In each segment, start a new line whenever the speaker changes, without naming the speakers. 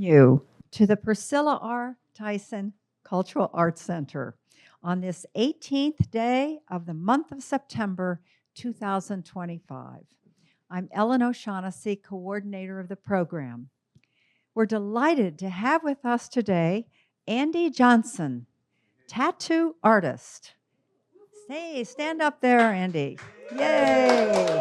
you to the Priscilla R. Tyson Cultural Arts Center on this 18th day of the month of September 2025. I'm Ellen O'Shaughnessy, coordinator of the program. We're delighted to have with us today Andy Johnson, tattoo artist. Hey, stand up there, Andy. Yay!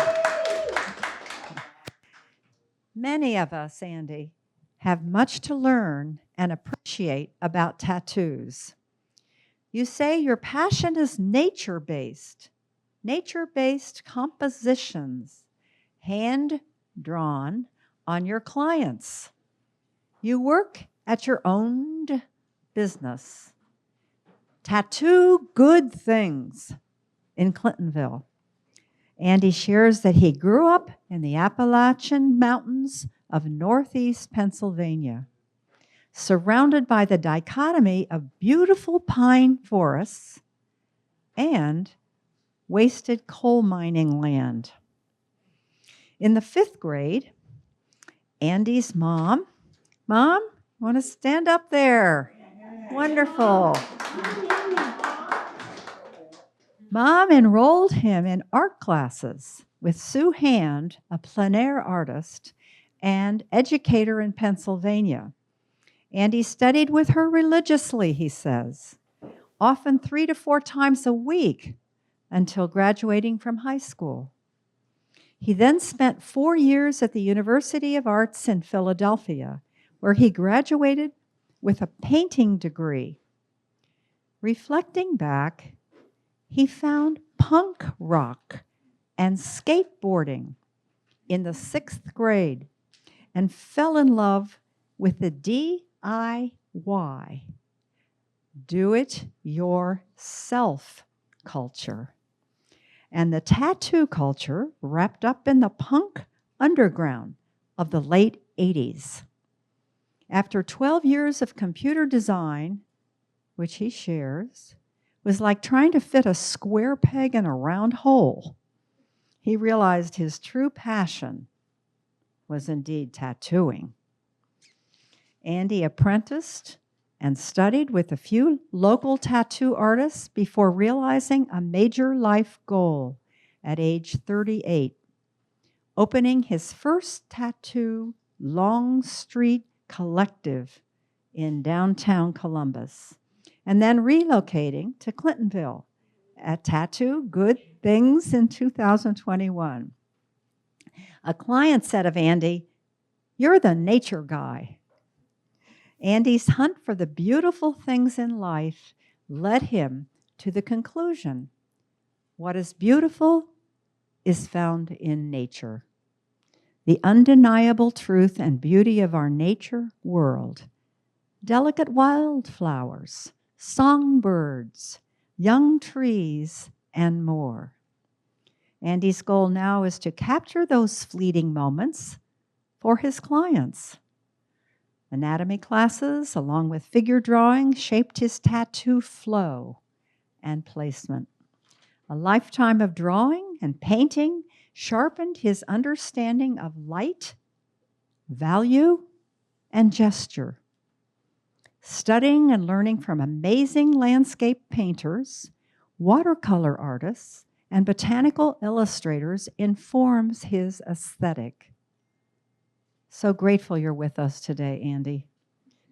Many of us, Andy, have much to learn and appreciate about tattoos. You say your passion is nature-based compositions, hand-drawn on your clients. You work at your own business, Tattoo Good Things in Clintonville. Andy shares that he grew up in the Appalachian Mountains of Northeast Pennsylvania, surrounded by the dichotomy of beautiful pine forests and wasted coal mining land. In the 5th grade, Andy's mom, want to stand up there? Wonderful. Mom enrolled him in art classes with Sue Hand, a plein air artist and educator in Pennsylvania. Andy studied with her religiously, he says, often 3 to 4 times a week until graduating from high school. He then spent 4 years at the University of Arts in Philadelphia, where he graduated with a painting degree. Reflecting back, he found punk rock and skateboarding in the 6th grade and fell in love with the DIY, do-it-yourself culture, and the tattoo culture wrapped up in the punk underground of the late 80s. After 12 years of computer design, which he shares, was like trying to fit a square peg in a round hole. He realized his true passion was indeed tattooing. Andy apprenticed and studied with a few local tattoo artists before realizing a major life goal at age 38, opening his first tattoo Long Street Collective in downtown Columbus, and then relocating to Clintonville at Tattoo Good Things in 2021. A client said of Andy, "You're the nature guy." Andy's hunt for the beautiful things in life led him to the conclusion, what is beautiful is found in nature. The undeniable truth and beauty of our nature world. Delicate wildflowers, songbirds, young trees, and more. Andy's goal now is to capture those fleeting moments for his clients. Anatomy classes, along with figure drawing, shaped his tattoo flow and placement. A lifetime of drawing and painting sharpened his understanding of light, value, and gesture. Studying and learning from amazing landscape painters, watercolor artists, and botanical illustrators informs his aesthetic. So grateful you're with us today, Andy,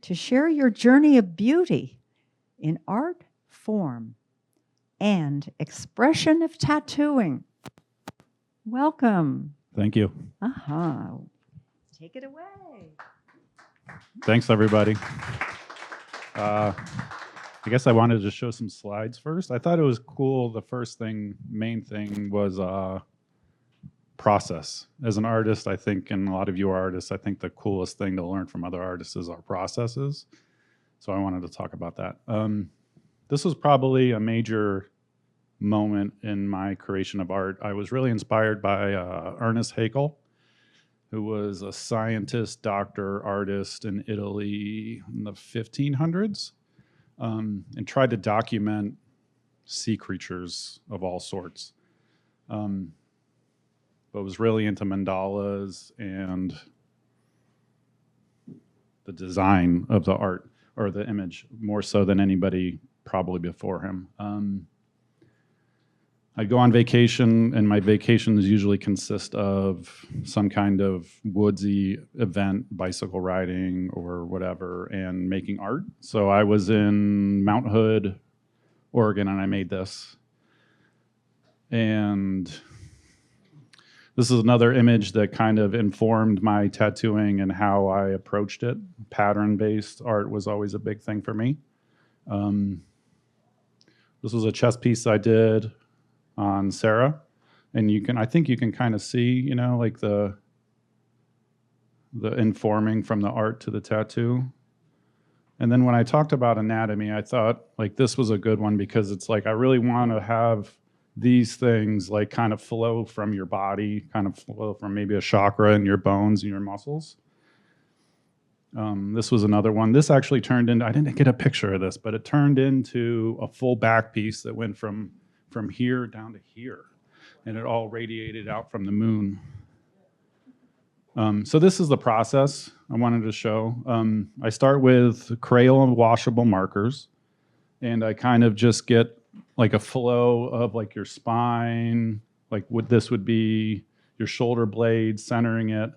to share your journey of beauty in art, form, and expression of tattooing. Welcome.
Thank you.
Take it away.
Thanks, everybody. I guess I wanted to show some slides first. I thought it was cool. The first thing, main thing was process. As an artist, I think, and a lot of you are artists, I think the coolest thing to learn from other artists is our processes. So I wanted to talk about that. This was probably a major moment in my creation of art. I was really inspired by Ernest Haeckel, who was a scientist, doctor, artist in Italy in the 1500s, and tried to document sea creatures of all sorts. But was really into mandalas and the design of the art or the image more so than anybody probably before him. I'd go on vacation, and my vacations usually consist of some kind of woodsy event, bicycle riding or whatever, and making art. So I was in Mount Hood, Oregon, and I made this. And this is another image that kind of informed my tattooing and how I approached it. Pattern-based art was always a big thing for me. This was a chess piece I did on Sarah, and I think you can kind of see, like the informing from the art to the tattoo. And then when I talked about anatomy, I thought like this was a good one because it's like I really want to have these things like kind of flow from your body, kind of flow from maybe a chakra in your bones and your muscles. This was another one. This actually turned into, I didn't get a picture of this, but it turned into a full back piece that went from here down to here, and it all radiated out from the moon. So this is the process I wanted to show. I start with Crayola washable markers, and I kind of just get like a flow of like your spine, like this would be your shoulder blade, centering it.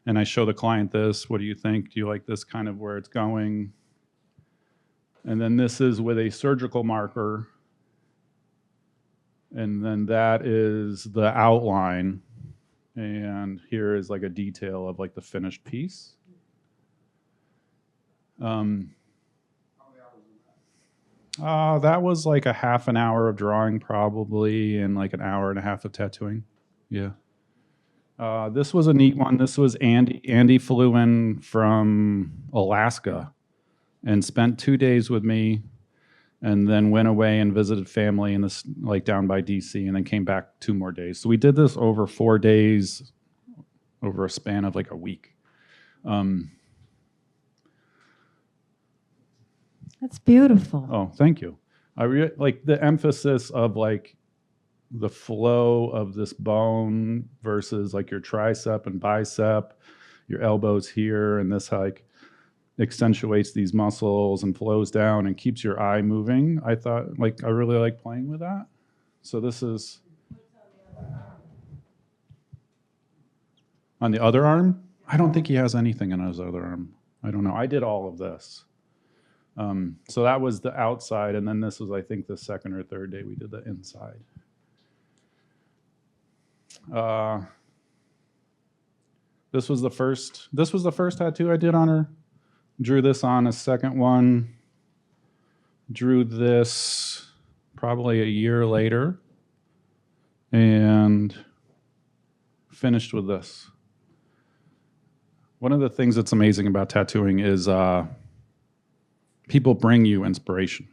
And I show the client this. What do you think? Do you like this kind of where it's going? And then this is with a surgical marker. And then that is the outline. And here is like a detail of like the finished piece. That was like a half an hour of drawing probably, and like an hour and a half of tattooing. Yeah. This was a neat one. This was Andy. Andy flew in from Alaska and spent 2 days with me, and then went away and visited family in this, like down by DC, and then came back 2 more days. So we did this over 4 days, over a span of like a week.
That's beautiful.
Oh, thank you. I like the emphasis of like the flow of this bone versus like your tricep and bicep, your elbows here, and this like accentuates these muscles and flows down and keeps your eye moving. I thought like I really like playing with that. So this is on the other arm. I don't think he has anything on his other arm. I don't know. I did all of this. So that was the outside, and then this was, I think, the second or third day we did the inside. This was the first tattoo I did on her. Drew this on a second one. Drew this probably a year later, and finished with this. One of the things that's amazing about tattooing is people bring you inspiration.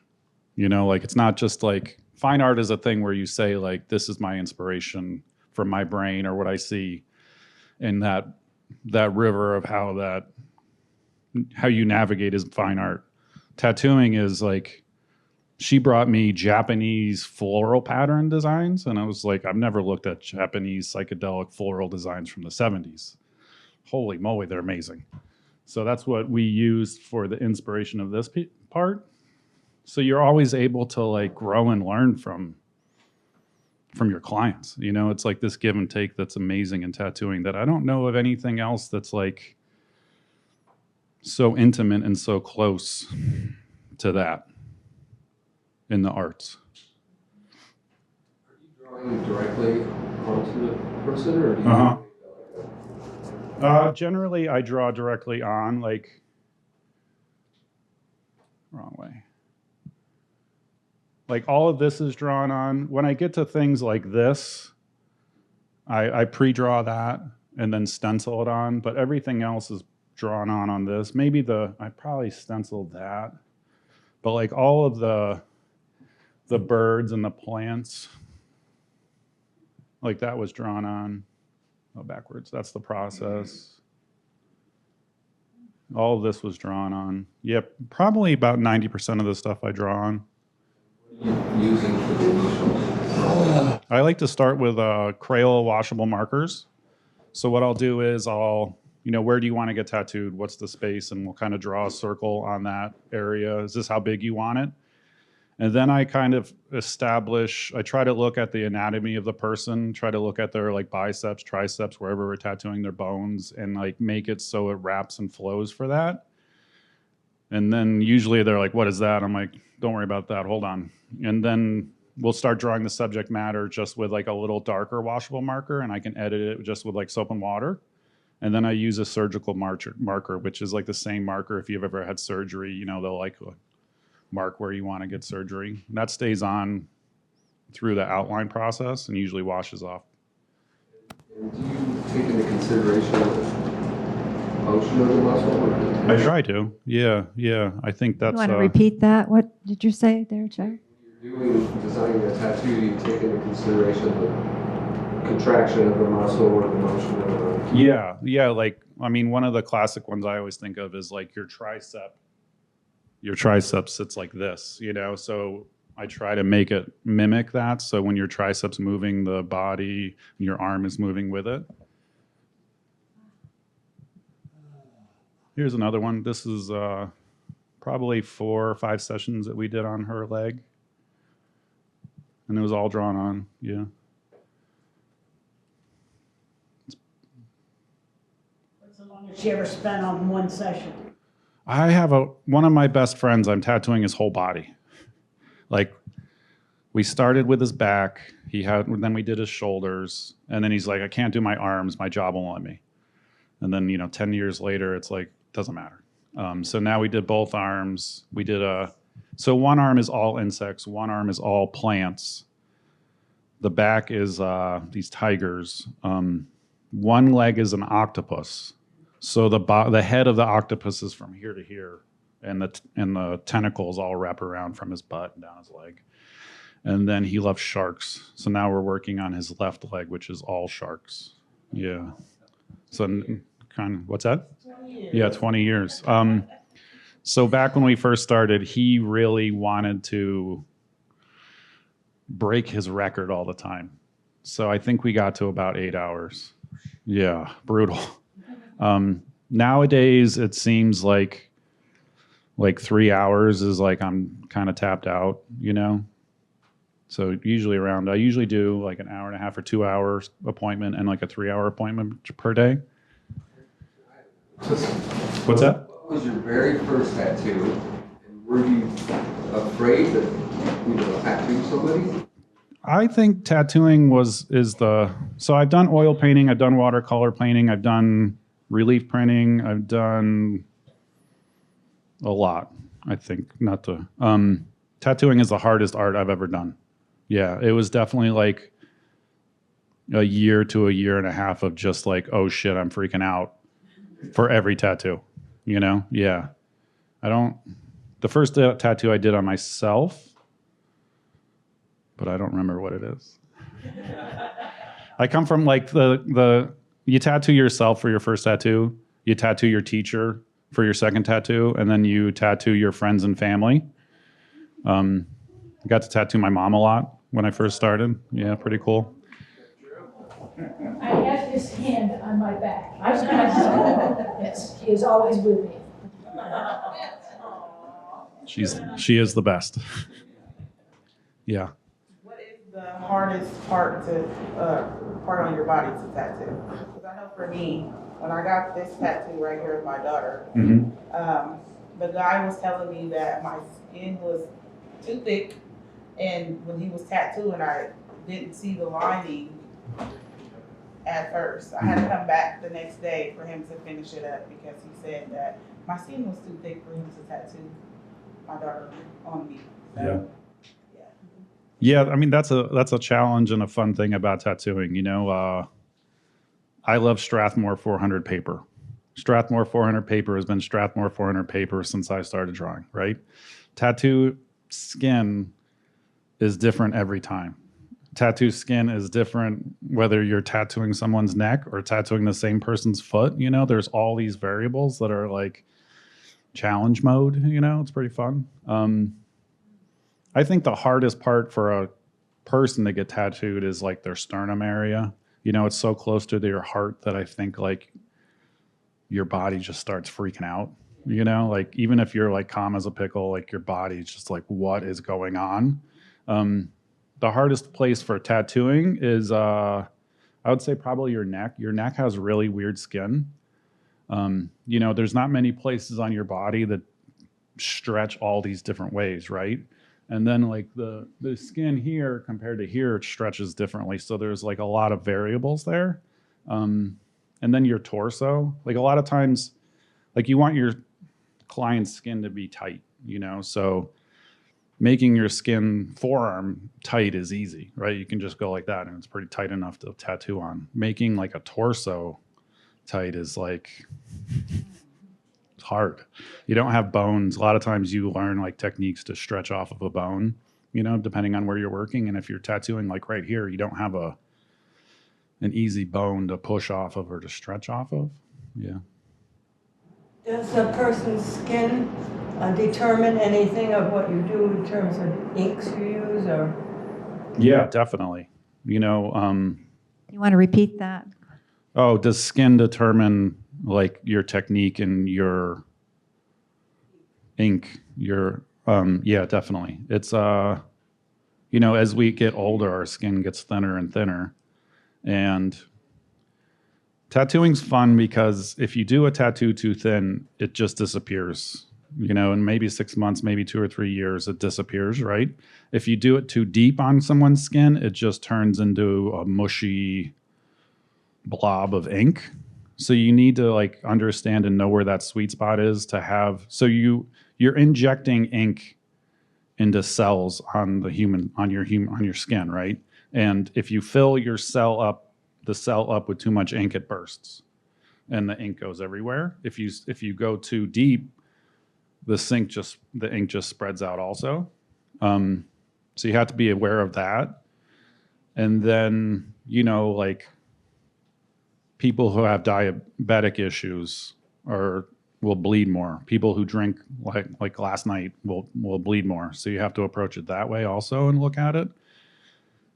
Like it's not just like fine art is a thing where you say like, this is my inspiration from my brain or what I see in that river of how you navigate is fine art. Tattooing is like, she brought me Japanese floral pattern designs, and I was like, I've never looked at Japanese psychedelic floral designs from the 70s. Holy moly, they're amazing. So that's what we used for the inspiration of this part. So you're always able to like grow and learn from your clients. It's like this give and take that's amazing in tattooing that I don't know of anything else that's like so intimate and so close to that in the arts.
Are you drawing directly onto the person, or do you?
Generally, I draw directly on, like, wrong way. Like all of this is drawn on. When I get to things like this, I pre-draw that and then stencil it on, but everything else is drawn on this. Maybe I probably stenciled that, but like all of the birds and the plants, like that was drawn on. Oh, backwards. That's the process. All of this was drawn on. Yep, probably about 90% of the stuff I draw on.
What are you using for the initial?
I like to start with Crayola washable markers. So what I'll do is I'll where do you want to get tattooed? What's the space? And we'll kind of draw a circle on that area. Is this how big you want it? And then I kind of I try to look at the anatomy of the person, try to look at their like biceps, triceps, wherever we're tattooing their bones, and like make it so it wraps and flows for that. And then usually they're like, what is that? I'm like, don't worry about that. Hold on. And then we'll start drawing the subject matter just with like a little darker washable marker, and I can edit it just with like soap and water. And then I use a surgical marker, which is like the same marker if you've ever had surgery, they'll like mark where you want to get surgery. And that stays on through the outline process and usually washes off.
And do you take into consideration the function of the muscle?
I try to. Yeah. I think that's.
You want to repeat that? What did you say there, Jack?
Designing a tattoo, do you take into consideration the contraction of the muscle or the motion of the...
Yeah. Like, one of the classic ones I always think of is like your tricep. Your tricep sits like this, so I try to make it mimic that. So when your triceps moving, the body, your arm is moving with it. Here's another one. This is probably 4 or 5 sessions that we did on her leg. And it was all drawn on, yeah.
What's the longest you ever spent on one session?
I have one of my best friends, I'm tattooing his whole body. Like, we started with his back, then we did his shoulders, and then he's like, I can't do my arms, my job won't let me. And then, 10 years later, it's like, doesn't matter. So now we did both arms. We did so one arm is all insects, one arm is all plants. The back is these tigers. One leg is an octopus. So the head of the octopus is from here to here, and the tentacles all wrap around from his butt and down his leg. And then he loves sharks. So now we're working on his left leg, which is all sharks. Yeah. So kind of, what's that?
20 years.
Yeah, 20 years. So back when we first started, he really wanted to break his record all the time. So I think we got to about 8 hours. Yeah, brutal. Nowadays, it seems like 3 hours is like I'm kind of tapped out, So I usually do like an hour and a half or 2 hours appointment and like a 3 hour appointment per day. What's that?
What was your very first tattoo? And were you afraid to, tattoo somebody?
I think tattooing so I've done oil painting, I've done watercolor painting, I've done relief printing, I've done a lot, I think. Tattooing is the hardest art I've ever done. Yeah, it was definitely like a year to a year and a half of just like, oh shit, I'm freaking out for every tattoo, Yeah. The first tattoo I did on myself, but I don't remember what it is. I come from like you tattoo yourself for your first tattoo, you tattoo your teacher for your second tattoo, and then you tattoo your friends and family. I got to tattoo my mom a lot when I first started. Yeah, pretty cool.
I have his hand on my back. Yes, he is always with me.
She is the best. Yeah.
What is the hardest part on your body to tattoo? Because I know for me, when I got this tattoo right here of my daughter, the guy was telling me that my skin was too thick, and when he was tattooing, I didn't see the lining at first. I had to come back the next day for him to finish it up because he said that my skin was too thick for him to tattoo my daughter on me. So,
yeah. That's a challenge and a fun thing about tattooing. I love Strathmore 400 paper. Strathmore 400 paper has been Strathmore 400 paper since I started drawing. Right? Tattoo skin is different every time. Tattoo skin is different whether you're tattooing someone's neck or tattooing the same person's foot. There's all these variables that are like challenge mode. It's pretty fun. I think the hardest part for a person to get tattooed is like their sternum area. It's so close to your heart that I think like your body just starts freaking out. You know, like even if you're like calm as a pickle, like your body's just like, what is going on? The hardest place for tattooing is, I would say probably your neck. Your neck has really weird skin. You know, there's not many places on your body that stretch all these different ways, right? And then like the skin here compared to here, it stretches differently. So there's like a lot of variables there. And then your torso, like a lot of times, like you want your client's skin to be tight, you know? So making your skin forearm tight is easy, right? You can just go like that and it's pretty tight enough to tattoo on. Making like a torso tight is like, it's hard. You don't have bones. A lot of times you learn like techniques to stretch off of a bone, you know, depending on where you're working. And if you're tattooing like right here, you don't have an easy bone to push off of or to stretch off of. Yeah.
Does a person's skin determine anything of what you do in terms of inks you use, or?
Yeah, definitely. You know,
You want to repeat that?
oh, does skin determine like your technique and your ink? Yeah, definitely. It's you know, as we get older, our skin gets thinner and thinner, and tattooing's fun because if you do a tattoo too thin, it just disappears. You know, in maybe 6 months, maybe 2 or 3 years, it disappears, right? If you do it too deep on someone's skin, it just turns into a mushy blob of ink. So you need to like understand and know where that sweet spot is to have. So you're injecting ink into cells on your skin, right? And if you fill the cell up with too much ink, it bursts, and the ink goes everywhere. If you go too deep, the ink just spreads out also. So you have to be aware of that. And then, you know, like people who have diabetic issues will bleed more. People who drink like last night will bleed more. So you have to approach it that way also and look at it.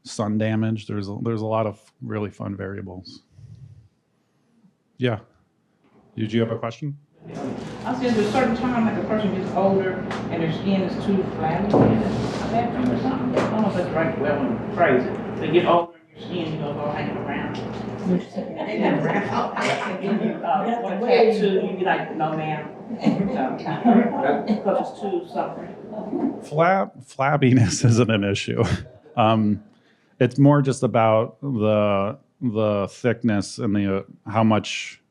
Sun damage. There's a lot of really fun variables. Yeah. Did you have a question?
I said, there's a certain time, like a person gets older and their skin is too flabby, or something. I don't know if that's the right way I want to phrase it. They get older and your skin goes all hanging around. What a tattoo, you be like, no ma'am. Because it's too something.
Flabbiness isn't an issue. It's more just about the thickness and the how much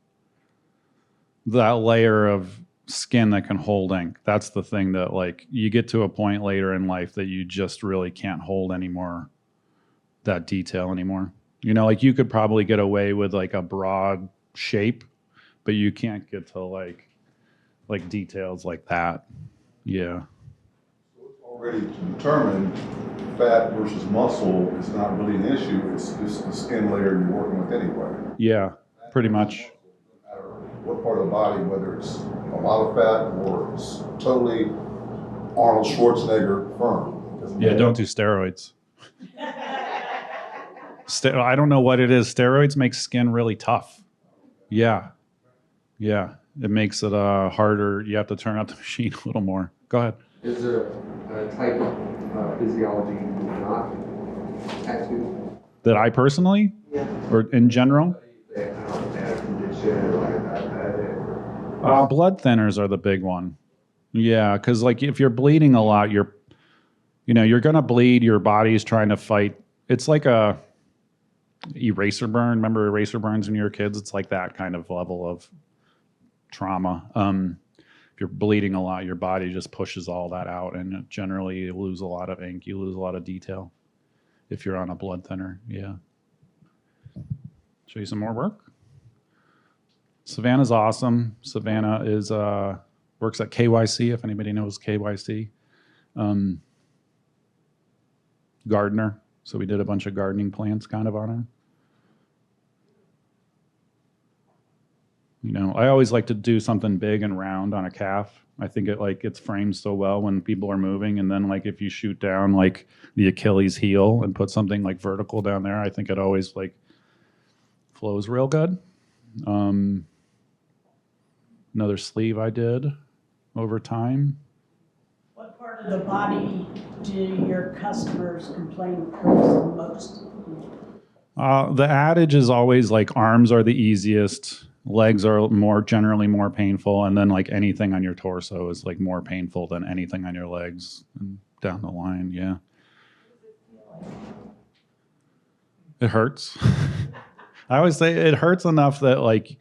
that layer of skin that can hold ink. That's the thing that like you get to a point later in life that you just really can't hold anymore that detail anymore. You know, like you could probably get away with like a broad shape, but you can't get to like details like that. Yeah.
Already determined fat versus muscle is not really an issue. It's just the skin layer you're working with anyway.
Yeah, pretty much.
No matter what part of the body, whether it's a lot of fat or it's totally Arnold Schwarzenegger firm.
Yeah, don't do steroids. I don't know what it is. Steroids make skin really tough. Yeah. It makes it harder. You have to turn up the machine a little more. Go ahead.
Is there a type of physiology you do not tattoo?
That I personally?
Yeah.
Or in general?
Bad condition or like a diabetic or...
Blood thinners are the big one. Yeah, because like if you're bleeding a lot, you're going to bleed. Your body's trying to fight. It's like a eraser burn. Remember eraser burns when you were kids? It's like that kind of level of trauma. If you're bleeding a lot, your body just pushes all that out, and generally you lose a lot of ink. You lose a lot of detail if you're on a blood thinner. Yeah. Show you some more work. Savannah's awesome. Savannah is works at KYC, if anybody knows KYC. Gardener. So we did a bunch of gardening plants kind of on her. You know, I always like to do something big and round on a calf. I think it's framed so well when people are moving. And then like if you shoot down like the Achilles heel and put something like vertical down there, I think it always like flows real good. another sleeve I did over time.
What part of the body do your customers complain hurts the most?
The adage is always like arms are the easiest, legs are generally more painful, and then like anything on your torso is like more painful than anything on your legs and down the line. Yeah. It hurts. I always say it hurts enough that like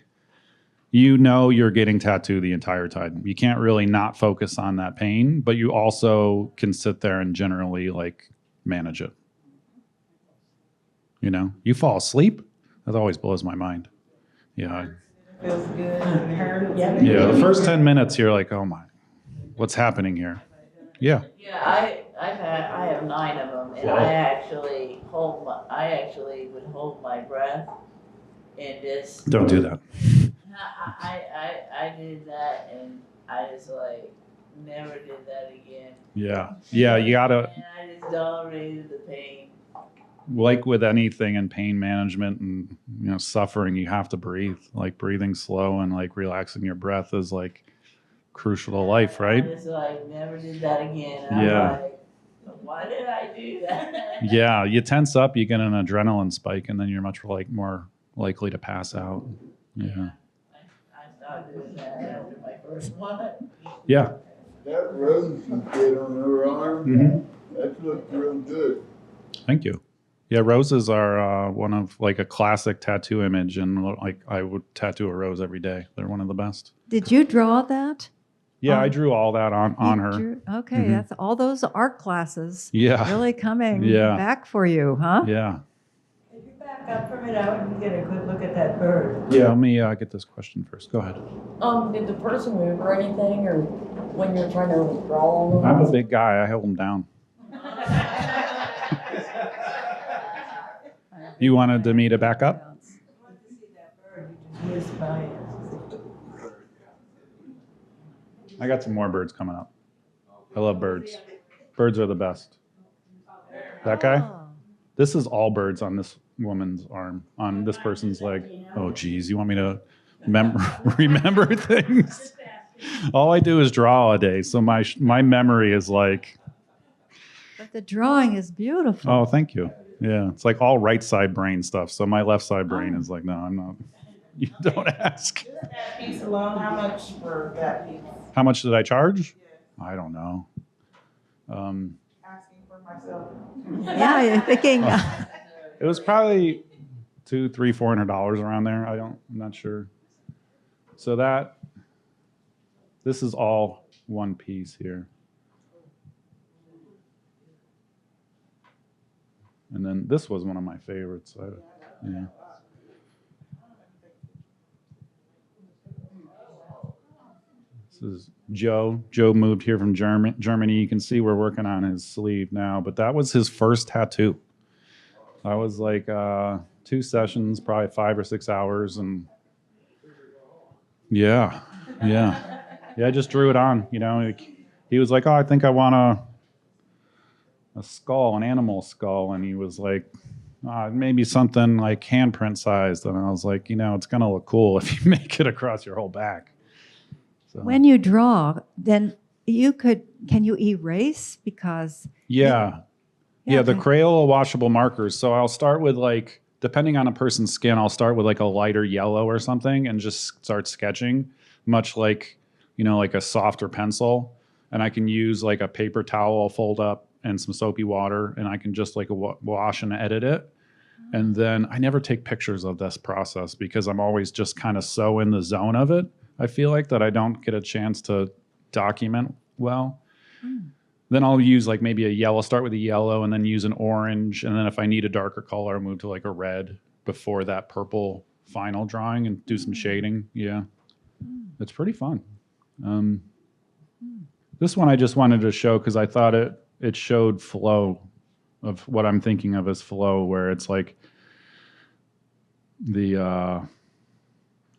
you're getting tattooed the entire time. You can't really not focus on that pain, but you also can sit there and generally like manage it. You fall asleep. That always blows my mind. Yeah.
Feels good and hurt.
Yeah. The first 10 minutes, you're like, oh my, what's happening here? Yeah.
Yeah, I have 9 of them, and
Wow.
I actually would hold my breath and just.
Don't do that.
I did that, and I just like never did that again.
Yeah. Yeah. You gotta,
And I just tolerated the pain.
like with anything in pain management and suffering, you have to breathe. Like breathing slow and like relaxing your breath is like crucial to life, right?
I just like never did that again. And
Yeah.
I'm like, why did I do that?
Yeah, you tense up, you get an adrenaline spike, and then you're much more likely to pass out. Yeah.
I stopped doing that after my first one.
Yeah.
That rose you did on her arm,
Mm-hmm.
that looked real good.
Thank you. Yeah, roses are one of like a classic tattoo image, and like I would tattoo a rose every day. They're one of the best.
Did you draw that?
Yeah, I drew all that on
You
her.
drew- okay,
Mhm.
that's all those art classes
Yeah.
really coming
Yeah.
back for you, huh?
Yeah.
If you back up from it out and get a good look at that bird.
Yeah, let me get this question first. Go ahead.
Did the person move or anything, or when you're trying to draw on them?
I'm a big guy. I hold them down. You wanted me to back up?
Whiz by it.
I got some more birds coming up. I love birds. Birds are the best. That guy?
Oh.
This is all birds on this woman's arm, on this person's leg. Oh, geez, you want me to remember things? All I do is draw all day, so my memory is like,
But the drawing is beautiful.
oh, thank you. Yeah, it's like all right side brain stuff. So my left side brain is like, no, I'm not. You don't ask.
That piece alone, how much for that piece?
How much did I charge? I don't know.
Asking for myself.
Yeah, you're thinking.
It was probably $200, $300, $400 around there. I'm not sure. So this is all one piece here. And then this was one of my favorites. Yeah. This is Joe. Joe moved here from Germany. You can see we're working on his sleeve now, but that was his first tattoo. I was like 2 sessions, probably 5 or 6 hours, and yeah. I just drew it on. He was like, "Oh, I think I want a skull, an animal skull," and he was like, maybe something like handprint sized, and I was like, it's gonna look cool if you make it across your whole back. So,
When you draw, then can you erase? Because
yeah, the
okay.
Crayola washable markers. So I'll start with like, depending on a person's skin, I'll start with like a lighter yellow or something and just start sketching, much like, like a softer pencil. And I can use like a paper towel, I'll fold up, and some soapy water, and I can just like wash and edit it. And then I never take pictures of this process because I'm always just kind of so in the zone of it. I feel like that I don't get a chance to document well. Then I'll use like maybe a yellow, start with a yellow and then use an orange. And then if I need a darker color, I'll move to like a red before that purple final drawing and do some shading. Yeah, it's pretty fun. This one I just wanted to show because I thought it showed flow of what I'm thinking of as flow, where it's like the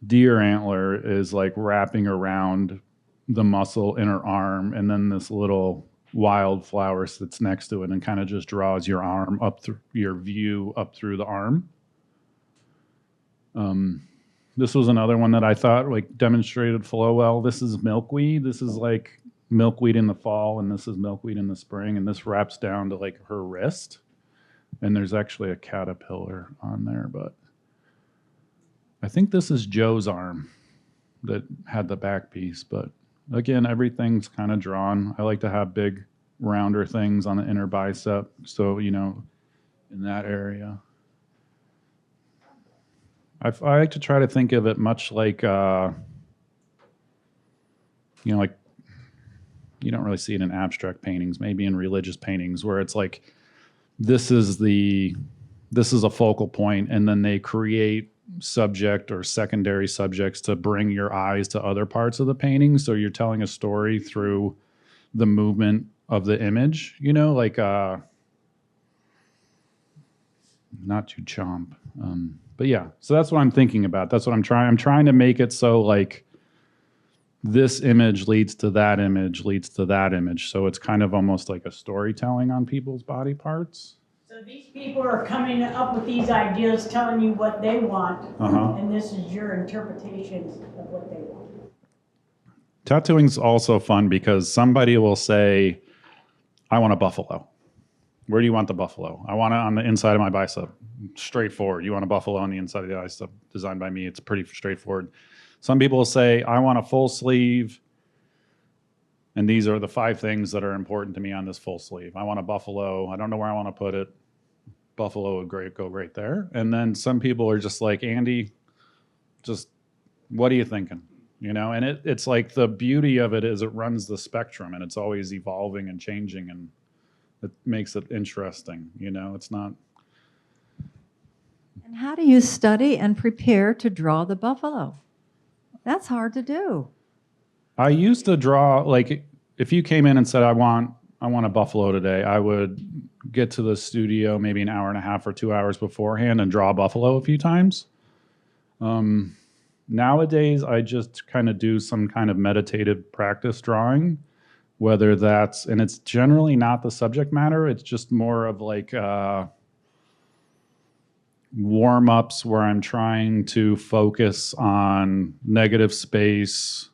deer antler is like wrapping around the muscle in her arm, and then this little wildflower sits next to it and kind of just draws your arm up through your view up through the arm. This was another one that I thought like demonstrated flow well. This is milkweed. This is like milkweed in the fall, and this is milkweed in the spring, and this wraps down to like her wrist. And there's actually a caterpillar on there, but I think this is Joe's arm that had the back piece. But again, everything's kind of drawn. I like to have big, rounder things on the inner bicep. So, you know, in that area. I like to try to think of it much like, you know, like you don't really see it in abstract paintings, maybe in religious paintings where it's like, this is a focal point, and then they create subject or secondary subjects to bring your eyes to other parts of the painting. So you're telling a story through the movement of the image, you know, like not to chomp. But yeah, so that's what I'm thinking about. That's what I'm trying. I'm trying to make it so like this image leads to that image, leads to that image. So it's kind of almost like a storytelling on people's body parts.
So these people are coming up with these ideas, telling you what they want, and this is your interpretations of what they want.
Tattooing's also fun because somebody will say, I want a buffalo. Where do you want the buffalo? I want it on the inside of my bicep. Straightforward. You want a buffalo on the inside of the bicep, designed by me. It's pretty straightforward. Some people will say, I want a full sleeve. And these are the 5 things that are important to me on this full sleeve. I want a buffalo. I don't know where I want to put it. Buffalo would go right there. And then some people are just like, Andy, just what are you thinking? You know, and it's like the beauty of it is it runs the spectrum, and it's always evolving and changing, and it makes it interesting. You know, it's not.
And how do you study and prepare to draw the buffalo? That's hard to do.
I used to draw, like, if you came in and said, I want a buffalo today, I would get to the studio maybe an hour and a half or 2 hours beforehand and draw a buffalo a few times. Nowadays, I just kind of do some kind of meditative practice drawing, whether that's, and it's generally not the subject matter, it's just more of like warm-ups where I'm trying to focus on negative space,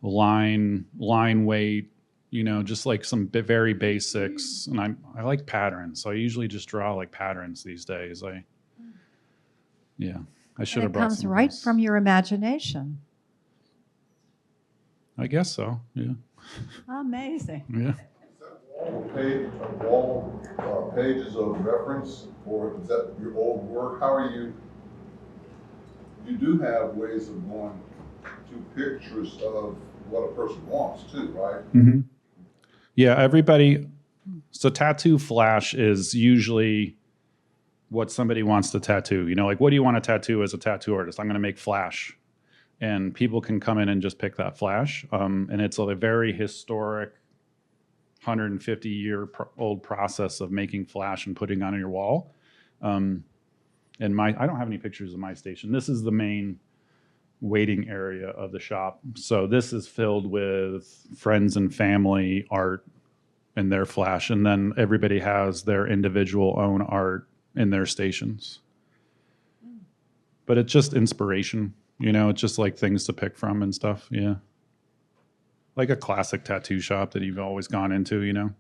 line weight, you know, just like some very basics. And I like patterns, so I usually just draw like patterns these days. I should have brought
It comes
some of
right
those.
from your imagination.
I guess so. Yeah.
Amazing.
Yeah.
Wall pages of reference, or is that your old work? How are you? You do have ways of going to pictures of what a person wants too, right?
Mm-hmm. Yeah, everybody. So tattoo flash is usually what somebody wants to tattoo. You know, like, what do you want to tattoo as a tattoo artist? I'm going to make flash. And people can come in and just pick that flash. And it's a very historic 150-year-old process of making flash and putting on your wall. And I don't have any pictures of my station. This is the main waiting area of the shop. So this is filled with friends and family art and their flash. And then everybody has their individual own art in their stations. But it's just inspiration, you know, it's just like things to pick from and stuff. Yeah. Like a classic tattoo shop that you've always gone into, you know.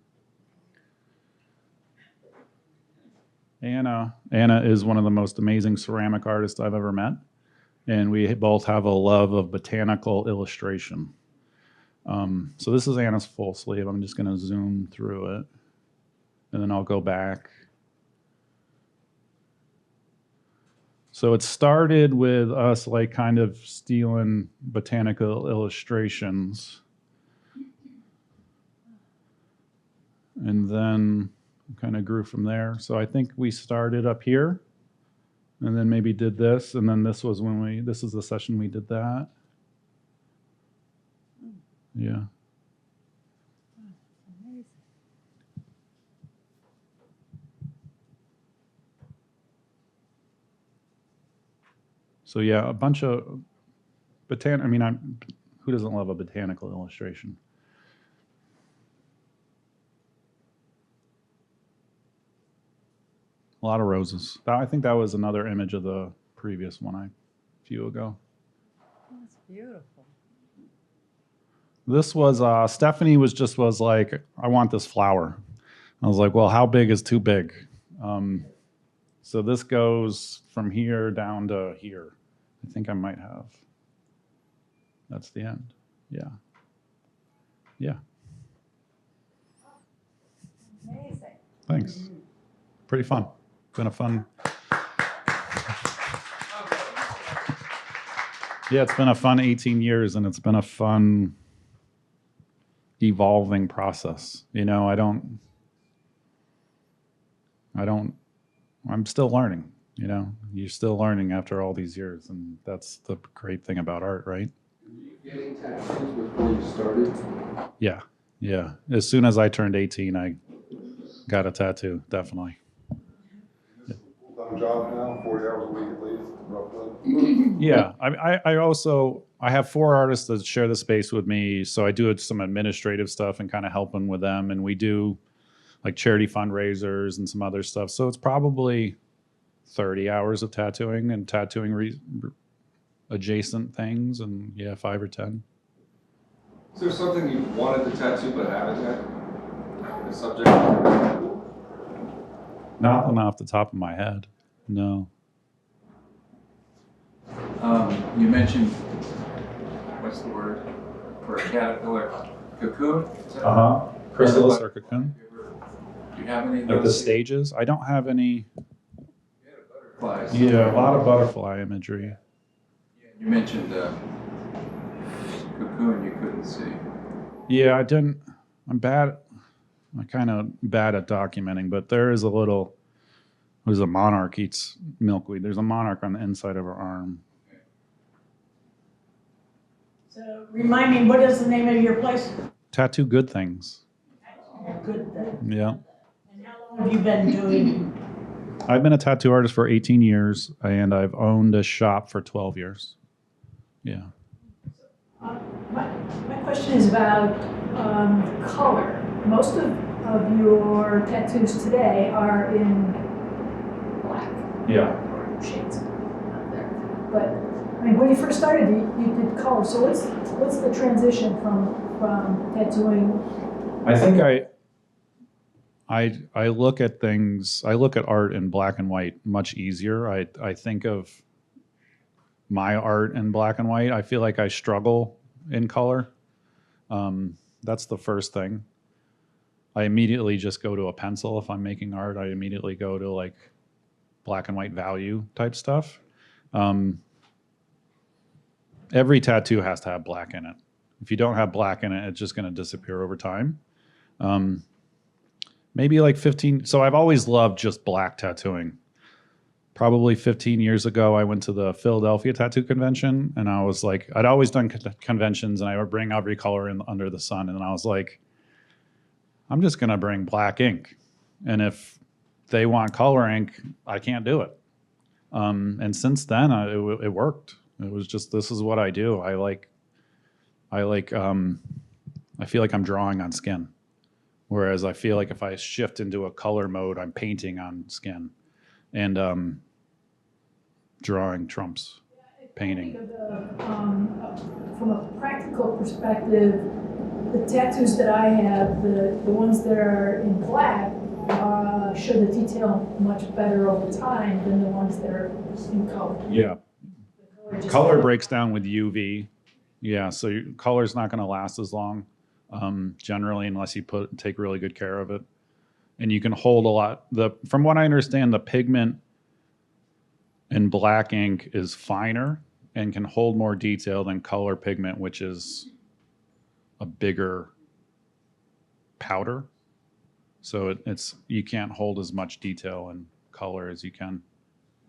Anna is one of the most amazing ceramic artists I've ever met. And we both have a love of botanical illustration. So this is Anna's full sleeve. I'm just going to zoom through it. And then I'll go back. So it started with us like kind of stealing botanical illustrations. And then kind of grew from there. So I think we started up here and then maybe did this. And then this was when this is the session we did that. Yeah. So yeah, a bunch of who doesn't love a botanical illustration? A lot of roses. I think that was another image of the previous one I few ago.
That's beautiful.
This was Stephanie was like, I want this flower. I was like, well, how big is too big? So this goes from here down to here. I think I might have. That's the end. Yeah. Yeah.
Amazing.
Thanks. Pretty fun. Been a fun. Yeah, it's been a fun 18 years, and it's been a fun evolving process. You know, I'm still learning, you know. You're still learning after all these years, and that's the great thing about art, right?
Were you getting tattoos before you started?
Yeah, yeah. As soon as I turned 18, I got a tattoo, definitely.
Is this a full-time job now, 40 hours a week at least, roughly?
Yeah, I have 4 artists that share the space with me, so I do some administrative stuff and kind of helping with them, and we do like charity fundraisers and some other stuff. So it's probably 30 hours of tattooing and tattooing adjacent things, and yeah, 5 or 10.
Is there something you wanted to tattoo but haven't yet? A subject?
Nothing off the top of my head. No.
You mentioned, what's the word for a caterpillar? Cocoon?
Chrysalis or cocoon.
Do you have any of
Like the
those?
stages. I don't have any.
Butterflies.
Yeah, a lot of butterfly imagery.
You mentioned cocoon you couldn't see.
Yeah, I'm bad. I'm kind of bad at documenting, but there's a monarch eats milkweed. There's a monarch on the inside of her arm.
So remind me, what is the name of your place?
Tattoo good things.
Good thing.
Yeah.
And how long have you been doing?
I've been a tattoo artist for 18 years, and I've owned a shop for 12 years. Yeah.
My question is about color. Most of your tattoos today are in black.
Yeah.
Or shades out there. But I mean, when you first started, you did color. So what's the transition from tattooing?
I think I look at things. I look at art in black and white much easier. I think of my art in black and white. I feel like I struggle in color. That's the first thing. I immediately just go to a pencil if I'm making art. I immediately go to like black and white value type stuff. Every tattoo has to have black in it. If you don't have black in it, it's just going to disappear over time. Maybe like 15. So I've always loved just black tattooing. Probably 15 years ago, I went to the Philadelphia Tattoo Convention, and I was like, I'd always done conventions, and I would bring every color in under the sun, and I was like, I'm just going to bring black ink. And if they want color ink, I can't do it. And since then, it worked. It was just, this is what I do. I feel like I'm drawing on skin. Whereas I feel like if I shift into a color mode, I'm painting on skin. And drawing trumps painting.
From a practical perspective, the tattoos that I have, the ones that are in black, show the detail much better over time than the ones that are in color.
Yeah. Color breaks down with UV. Yeah, so your color's not going to last as long, generally, unless you take really good care of it. And you can hold a lot. From what I understand, the pigment in black ink is finer and can hold more detail than color pigment, which is a bigger powder. So you can't hold as much detail in color as you can.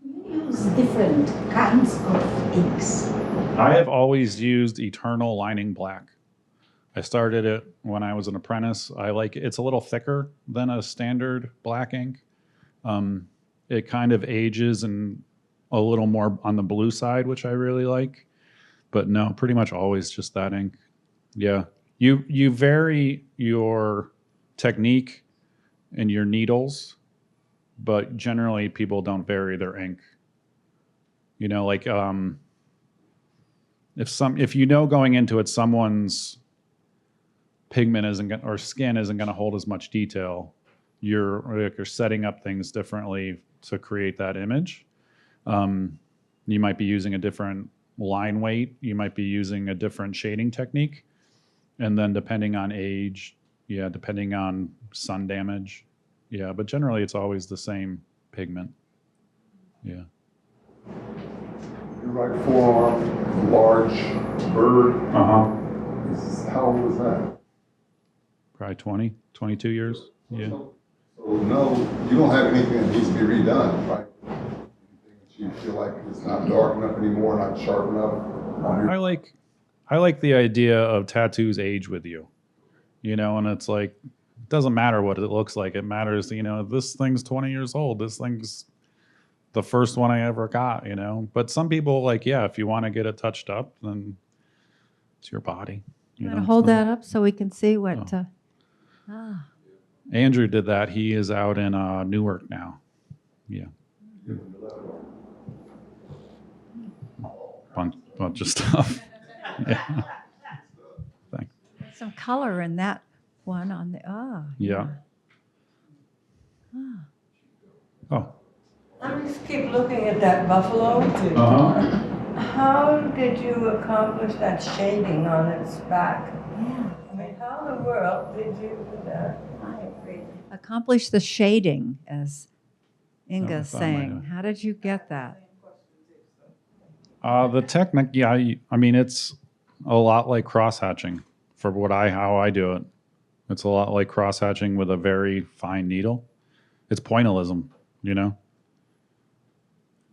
You use different kinds of inks.
I have always used Eternal Lining Black. I started it when I was an apprentice. I like it. It's a little thicker than a standard black ink. It kind of ages and a little more on the blue side, which I really like. But no, pretty much always just that ink. Yeah. You vary your technique and your needles, but generally people don't vary their ink. You know, like if you know going into it someone's pigment isn't going or skin isn't going to hold as much detail, you're setting up things differently to create that image. You might be using a different line weight. You might be using a different shading technique. And then depending on age, depending on sun damage. Yeah, but generally it's always the same pigment. Yeah.
Your right forearm, large bird. How old is that?
Probably 20, 22 years. Yeah.
So no, you don't have anything that needs to be redone, right? Anything that you feel like it's not dark enough anymore, not sharp enough?
I like the idea of tattoos age with you, and it's like, it doesn't matter what it looks like. It matters, this thing's 20 years old. This thing's the first one I ever got, But some people if you want to get it touched up, then it's your body.
You want to hold that up so we can see what...
Andrew did that. He is out in Newark now. Yeah. Bunch of stuff. Yeah. Thanks.
Some color in that one on the...
Yeah. Oh.
I just keep looking at that buffalo. How did you accomplish that shading on its back?
Yeah.
I mean, how in the world did you do that?
Accomplish the shading, as Inga's saying. How did you get that?
The technique, I mean, it's a lot like cross-hatching for how I do it. It's a lot like cross-hatching with a very fine needle. It's pointillism,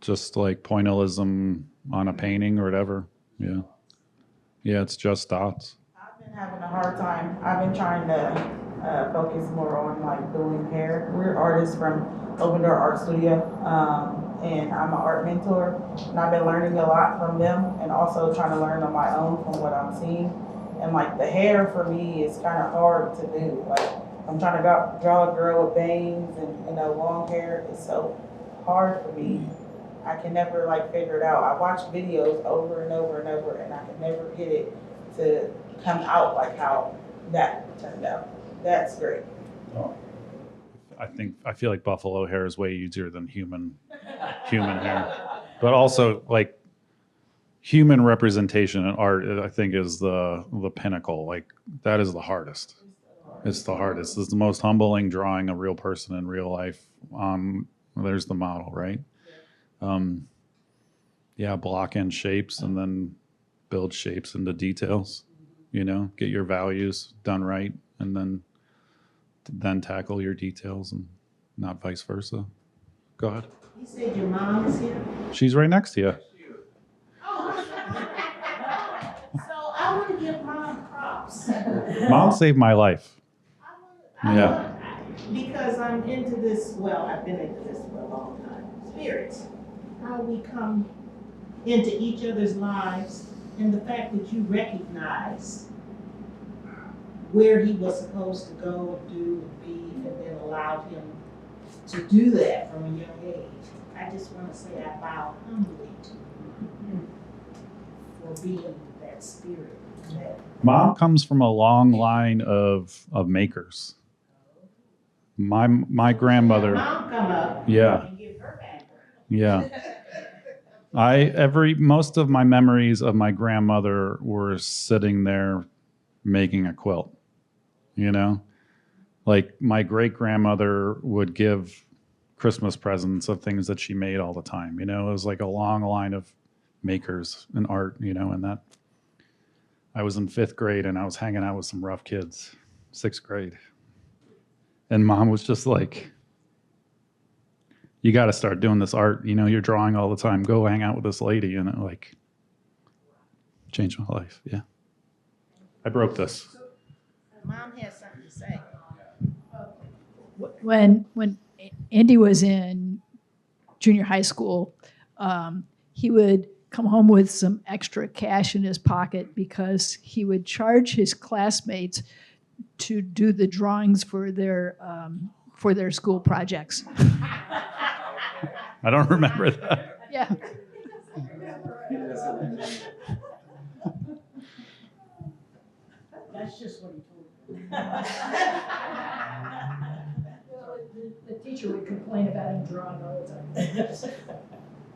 Just like pointillism on a painting or whatever. Yeah. Yeah, it's just dots.
I've been having a hard time. I've been trying to focus more on doing hair. We're artists from Open Door Art Studio, and I'm an art mentor, and I've been learning a lot from them, and also trying to learn on my own from what I'm seeing. And the hair for me is kind of hard to do. I'm trying to draw a girl with bangs and long hair. It's so hard for me. I can never figure it out. I watch videos over and over and over, and I can never get it to come out like how that turned out. That's great.
Oh. I feel like buffalo hair is way easier than human hair, but also human representation in art, I think, is the pinnacle. That is the hardest. It's the hardest. It's the most humbling, drawing a real person in real life. There's the model, right? Block in shapes and then build shapes into details. Get your values done right, and then tackle your details, and not vice versa. Go ahead.
You said your mom is here?
She's right next to you.
Oh. So I want to give Mom props.
Mom saved my life.
Because I'm into this, I've been into this for a long time. Spirits. How we come into each other's lives, and the fact that you recognize where he was supposed to go and do and be, and then allowed him to do that from a young age. I just want to say I bow humbly to you for being that spirit.
Mom comes from a long line of makers. My grandmother.
Mom come up.
Yeah.
And give her back.
Yeah. Most of my memories of my grandmother were sitting there making a quilt. My great grandmother would give Christmas presents of things that she made all the time. It was like a long line of makers in art, and that I was in 5th grade and I was hanging out with some rough kids, 6th grade. And Mom was just like, you got to start doing this art. You're drawing all the time. Go hang out with this lady. And it changed my life. Yeah. I broke this.
Mom has something to say.
When Andy was in junior high school, he would come home with some extra cash in his pocket because he would charge his classmates to do the drawings for their school projects.
I don't remember that.
Yeah.
That's just what he told me.
Well, the teacher would complain about him drawing all the time.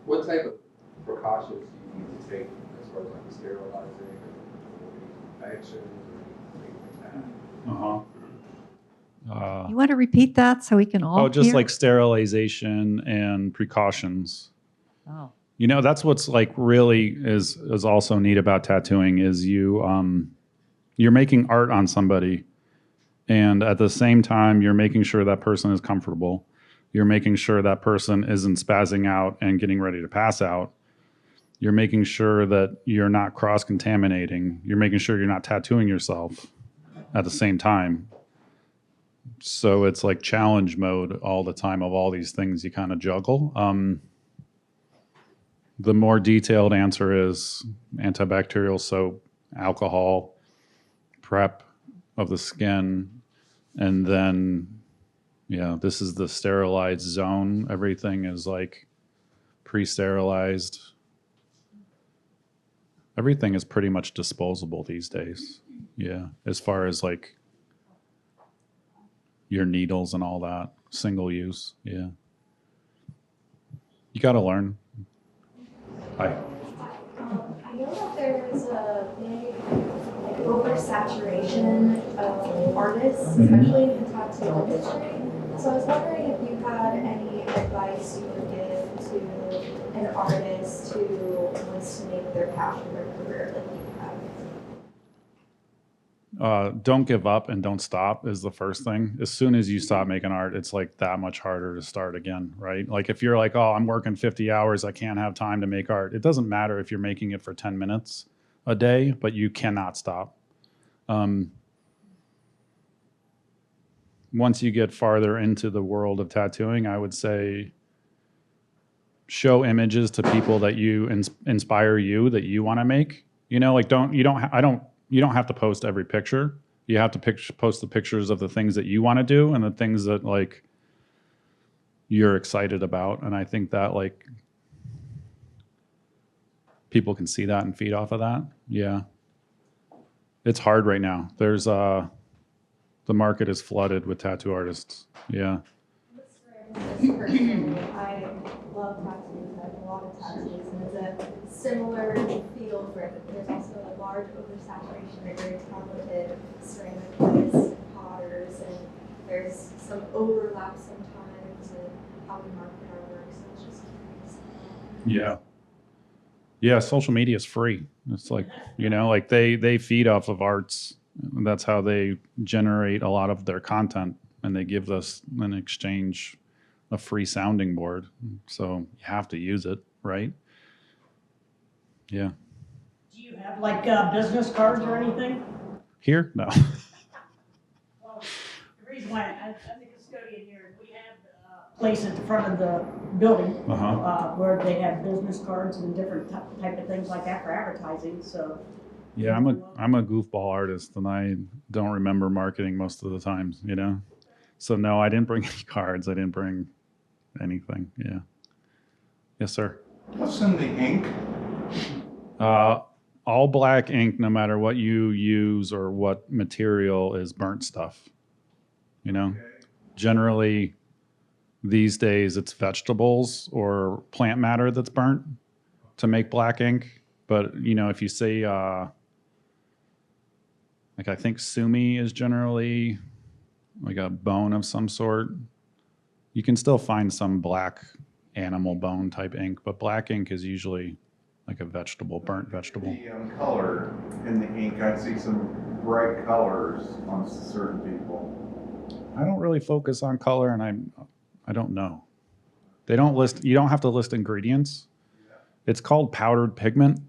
What type of precautions do you need to take as far as like sterilizing or infections or anything like that?
You want to repeat that so we can all
just
hear?
like sterilization and precautions.
Oh.
You know, that's what's like really is also neat about tattooing is you're making art on somebody, and at the same time you're making sure that person is comfortable. You're making sure that person isn't spazzing out and getting ready to pass out. You're making sure that you're not cross-contaminating. You're making sure you're not tattooing yourself at the same time. So it's like challenge mode all the time of all these things you kind of juggle. The more detailed answer is antibacterial soap, alcohol, prep of the skin, and then, yeah, this is the sterilized zone. Everything is like pre-sterilized. Everything is pretty much disposable these days. Yeah, as far as like your needles and all that, single use. Yeah, you got to learn. Hi.
I know that there's a big oversaturation of artists, especially in the tattoo industry. So I was wondering if you had any advice you would give to an artist who wants to make their passion their career like you have.
Don't give up and don't stop is the first thing. As soon as you stop making art, it's like that much harder to start again, right? Like if you're like, oh, I'm working 50 hours, I can't have time to make art. It doesn't matter if you're making it for 10 minutes a day, but you cannot stop. Once you get farther into the world of tattooing, I would say show images to people that you inspire you, that you want to make. You know, like you don't have to post every picture. You have to post the pictures of the things that you want to do and the things that like you're excited about. And I think that like people can see that and feed off of that. Yeah. It's hard right now. There's the market is flooded with tattoo artists. Yeah.
I love tattoos. I have a lot of tattoos, and it's a similar field where there's also a large oversaturation of very talented ceramic artists, potters, and there's some overlap sometimes in how we market our work. So it's just curious.
Yeah. Yeah, social media is free. It's like, you know, like they feed off of arts. That's how they generate a lot of their content, and they give us in exchange a free sounding board. So you have to use it, right? Yeah.
Do you have like business cards or anything?
Here? No.
Well, the reason why I'm the custodian here, we have a place at the front of the building where they have business cards and different type of things like that for advertising. So
Yeah, I'm a goofball artist, and I don't remember marketing most of the times, you know? So no, I didn't bring any cards. I didn't bring anything. Yeah. Yes, sir.
What's in the ink?
All black ink, no matter what you use or what material, is burnt stuff. You know, generally these days it's vegetables or plant matter that's burnt to make black ink. But you know, if you say like I think sumi is generally like a bone of some sort. You can still find some black animal bone type ink, but black ink is usually like a vegetable, burnt vegetable.
The color in the ink, I see some bright colors on certain people.
I don't really focus on color, and I don't know. They don't list. You don't have to list ingredients. It's called powdered pigment.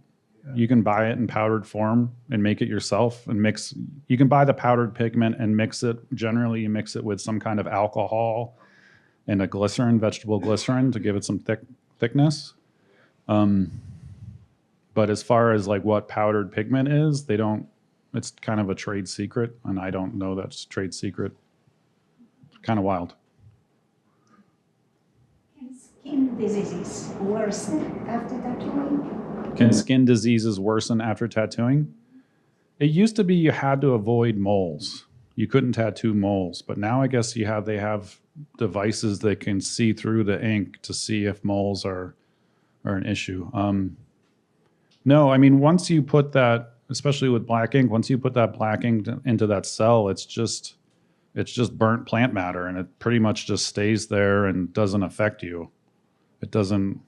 You can buy it in powdered form and make it yourself and mix. You can buy the powdered pigment and mix it. Generally, you mix it with some kind of alcohol and a glycerin, vegetable glycerin, to give it some thickness. But as far as like what powdered pigment is, they don't. It's kind of a trade secret, and I don't know that's trade secret. Kind of wild.
Can skin diseases worsen after tattooing?
Can skin diseases worsen after tattooing? It used to be you had to avoid moles. You couldn't tattoo moles, but now I guess they have devices that can see through the ink to see if moles are an issue. No, I mean, once you put that, especially with black ink, once you put that black ink into that cell, it's just burnt plant matter, and it pretty much just stays there and doesn't affect you. It doesn't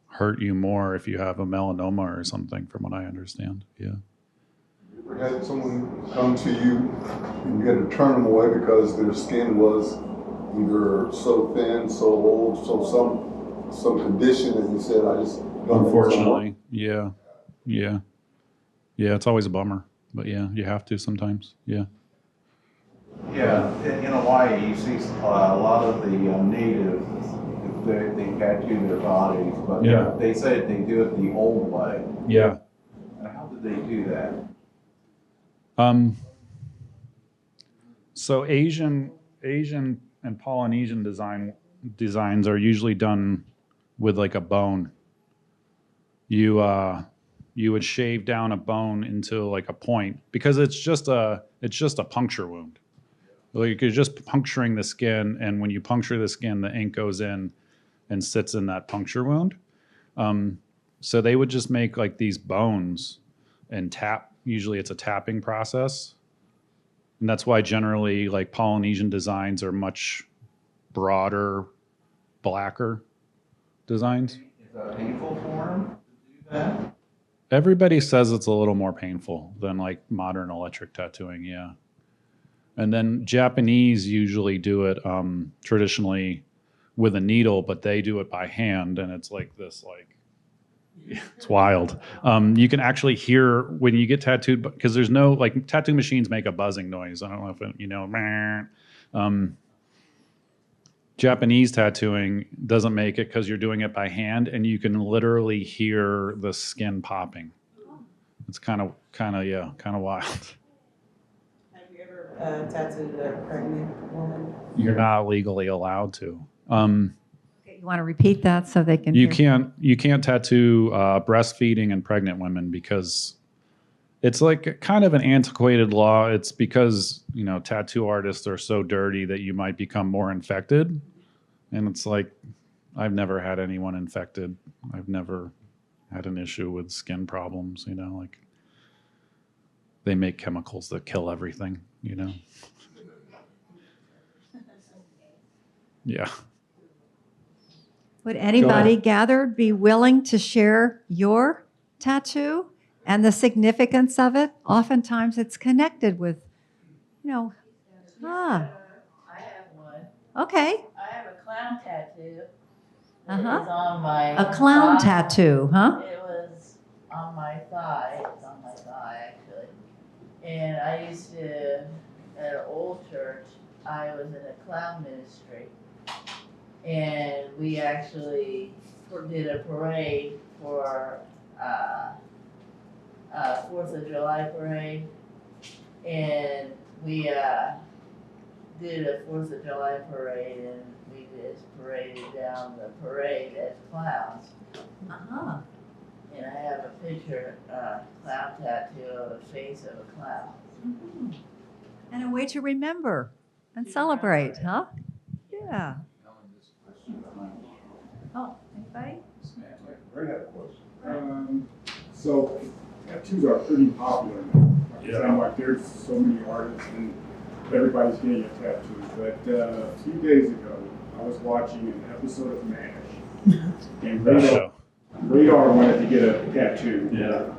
hurt you more if you have a melanoma or something, from what I understand. Yeah.
You ever had someone come to you and you had to turn them away because their skin was either so thin, so old, so some condition that you said, I just don't.
Unfortunately, yeah. It's always a bummer, but yeah, you have to sometimes. Yeah.
Yeah, in Hawaii, you see a lot of the natives, they tattoo their bodies, but
Yeah.
they say they do it the old way.
Yeah.
And how did they do that?
So Asian and Polynesian designs are usually done with like a bone. You would shave down a bone into like a point because it's just a puncture wound. Like you're just puncturing the skin, and when you puncture the skin, the ink goes in and sits in that puncture wound. So they would just make like these bones and tap. Usually it's a tapping process. And that's why generally like Polynesian designs are much broader, blacker designs.
Is that painful for them to do that?
Everybody says it's a little more painful than like modern electric tattooing, yeah. And then Japanese usually do it traditionally with a needle, but they do it by hand, and it's like this, like, it's wild. You can actually hear when you get tattooed, because there's no, like, tattoo machines make a buzzing noise. I don't know if it, you know, Japanese tattooing doesn't make it because you're doing it by hand, and you can literally hear the skin popping. It's kind of wild.
Have you ever tattooed a pregnant woman?
You're not legally allowed to.
You want to repeat that so they can
You
hear?
can't tattoo breastfeeding and pregnant women because it's like kind of an antiquated law. It's because, you know, tattoo artists are so dirty that you might become more infected. And it's like, I've never had anyone infected. I've never had an issue with skin problems, you know, like they make chemicals that kill everything, you know? Yeah.
Would anybody gathered be willing to share your tattoo and the significance of it? Oftentimes it's connected with, you know,
I have one.
okay.
I have a clown tattoo.
Uh-huh.
It was on my
A clown
thigh.
tattoo, huh?
It was on my thigh. It's on my thigh, actually. And I used to, at an old church, I was in a clown ministry. And we actually did a parade for 4th of July parade. And we did a 4th of July parade, and we just paraded down the parade as clowns.
Uh-huh.
And I have a picture, clown tattoo of the face of a clown.
Mm-hmm. And a way to remember and celebrate, huh? Yeah. Oh, anybody?
Ray had a question.
So tattoos are pretty popular now. Like
Yeah.
saying, like there's so many artists and everybody's getting a tattoo. But a few days ago, I was watching an episode of MASH, and Radar wanted to get a tattoo.
Yeah.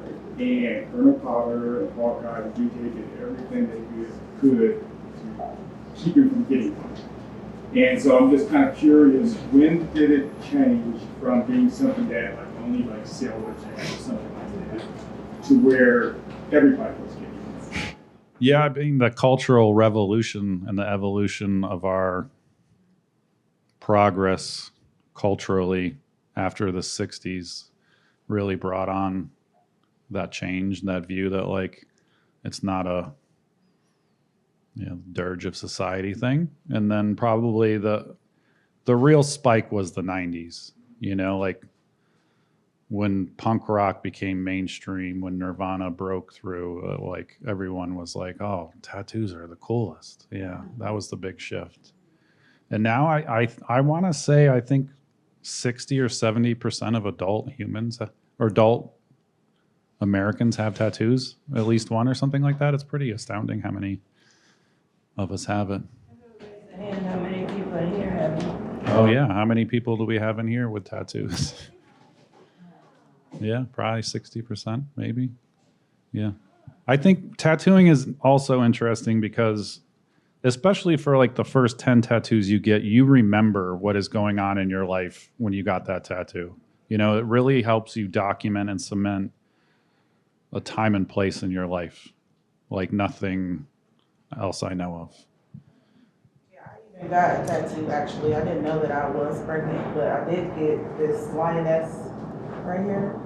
And Colonel Potter and Hawkeye and GK did everything they could to keep him from getting one. And so I'm just kind of curious, when did it change from being something that like only like sailors had or something like that to where everybody was getting it?
Yeah, I mean, the cultural revolution and the evolution of our progress culturally after the 60s really brought on that change, that view that like it's not a dirge of society thing. And then probably the real spike was the 90s, you know, like when punk rock became mainstream, when Nirvana broke through, like everyone was like, "Oh, tattoos are the coolest." Yeah, that was the big shift. And now I want to say I think 60 or 70% of adult humans or adult Americans have tattoos, at least one or something like that. It's pretty astounding how many of us have it.
And how many people in here have?
Oh yeah, how many people do we have in here with tattoos? Yeah, probably 60%, maybe. Yeah. I think tattooing is also interesting because, especially for like the first 10 tattoos you get, you remember what is going on in your life when you got that tattoo. You know, it really helps you document and cement a time and place in your life like nothing else I know of.
I got a tattoo actually. I didn't know that I was pregnant, but I did get this lioness right here,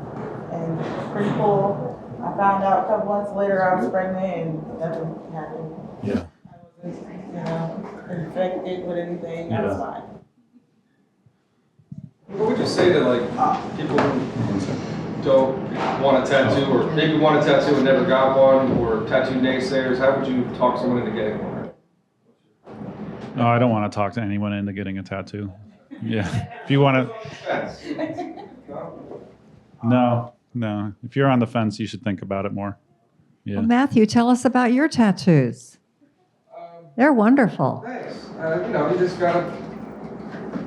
and it's pretty cool. I found out a couple months later I was pregnant and nothing happened.
Yeah.
I wasn't, infected with anything. I was fine.
What would you say to like people who don't want a tattoo, or maybe want a tattoo and never got one, or tattoo naysayers? How would you talk someone into getting one?
No, I don't want to talk to anyone into getting a tattoo. Yeah. If you want to. No. If you're on the fence, you should think about it more. Yeah.
Well, Matthew, tell us about your tattoos. They're wonderful.
Thanks. You know, you just gotta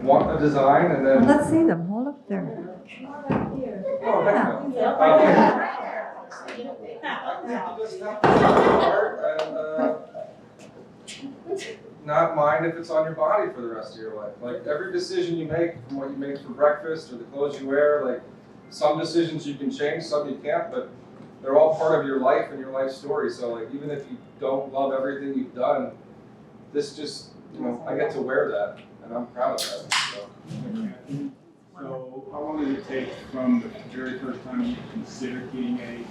want a design and then.
Well, let's see them. Hold up there.
Oh,
Yeah.
You just have to start and not mind if it's on your body for the rest of your life. Like every decision you make, from what you make for breakfast or the clothes you wear, like some decisions you can change, some you can't, but they're all part of your life and your life story. So like even if you don't love everything you've done, this just, you know, I get to wear that and I'm proud of that.
So how long did it take from the very first time you considered getting a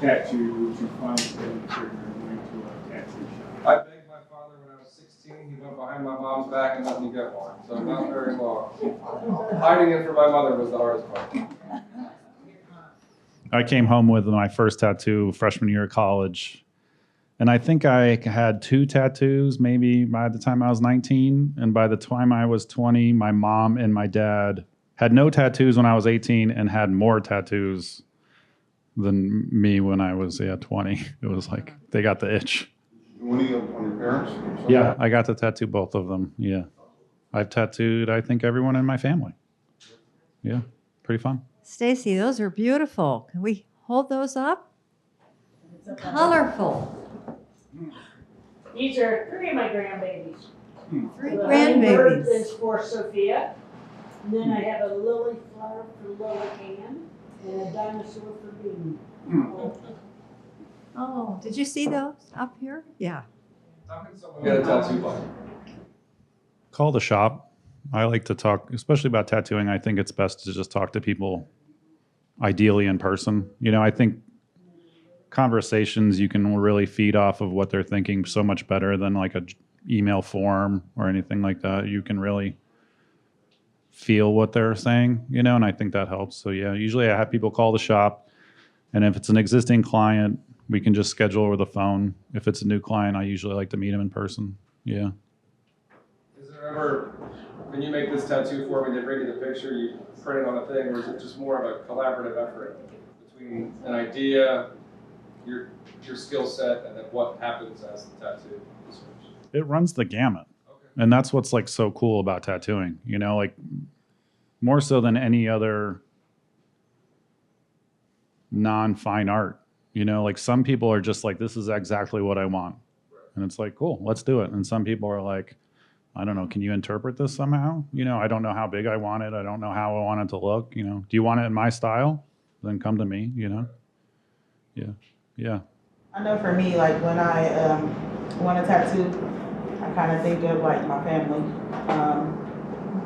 tattoo to finally pulling the trigger and going to a tattoo shop?
I begged my father when I was 16. He went behind my mom's back and let me get one. So not very long. Hiding it from my mother was the hardest part.
I came home with my first tattoo freshman year of college. And I think I had 2 tattoos maybe by the time I was 19. And by the time I was 20, my mom and my dad had no tattoos when I was 18 and had more tattoos than me when I was 20. It was like they got the itch.
Any on your parents?
Yeah, I got to tattoo both of them. Yeah. I've tattooed, I think, everyone in my family. Yeah, pretty fun.
Stacy, those are beautiful. Can we hold those up? Colorful.
These are 3 of my grandbabies.
3
The hummingbird
grandbabies.
is for Sophia. And then I have a lily flower for Lola Ann and a dinosaur for Bean.
Oh, did you see those up here? Yeah.
How can someone get a tattoo button?
Call the shop. I like to talk, especially about tattooing. I think it's best to just talk to people, ideally in person. You know, I think conversations you can really feed off of what they're thinking so much better than like a email form or anything like that. You can really feel what they're saying, you know, and I think that helps. So yeah, usually I have people call the shop, and if it's an existing client, we can just schedule over the phone. If it's a new client, I usually like to meet them in person. Yeah.
Is there ever, when you make this tattoo for me, they bring you the picture, you print it on a thing, or is it just more of a collaborative effort between an idea, your skill set, and then what happens as the tattoo description?
It runs the gamut. And that's what's like so cool about tattooing, you know, like more so than any other non-fine art, you know, like some people are just like, this is exactly what I want. And it's like, cool, let's do it. And some people are like, I don't know, can you interpret this somehow? You know, I don't know how big I want it. I don't know how I want it to look, you know. Do you want it in my style? Then come to me, you know. Yeah.
I know for me, like when I want a tattoo, I kind of think of like my family.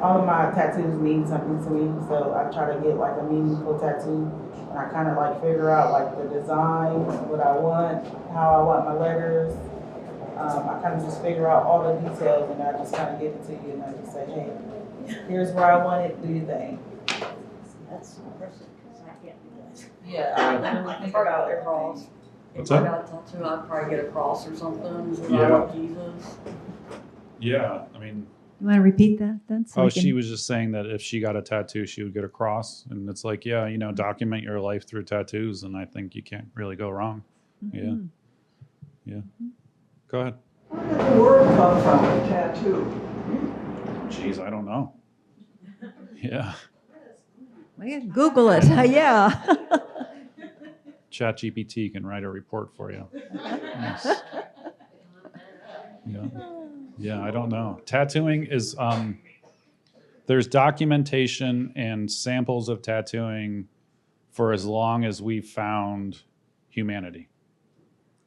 All of my tattoos mean something to me, so I try to get like a meaningful tattoo. And I kind of like figure out like the design, what I want, how I want my letters. I kind of just figure out all the details, and I just kind of give it to you, and I just say, hey, here's where I want it, do your thing.
That's impressive, because I
Yeah, I would think about a cross.
What's
If I
that?
got a tattoo, I'd probably get a cross or something. Because
Yeah.
I love Jesus.
Yeah, I mean,
You want to repeat that then? So
oh,
we can-
she was just saying that if she got a tattoo, she would get a cross. And it's like, yeah, you know, document your life through tattoos. And I think you can't really go wrong.
Mhm.
Yeah. Go ahead.
Where did the word come from, tattoo?
Jeez, I don't know. Yeah.
We can Google it. Yeah.
ChatGPT can write a report for you. Yes. Yeah. Yeah, I don't know. Tattooing is, there's documentation and samples of tattooing for as long as we've found humanity.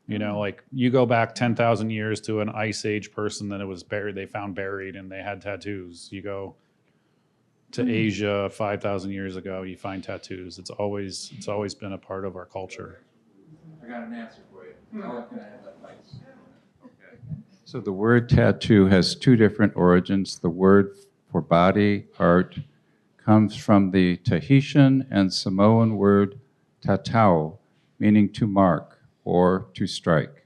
You know, like you go back 10,000 years to an ice age person that it was buried, they found buried and they had tattoos. You go to Asia 5,000 years ago, you find tattoos. It's always been a part of our culture.
I got an answer for you. How can I have that mic? Okay.
So the word tattoo has two different origins. The word for body art comes from the Tahitian and Samoan word tatau, meaning to mark or to strike.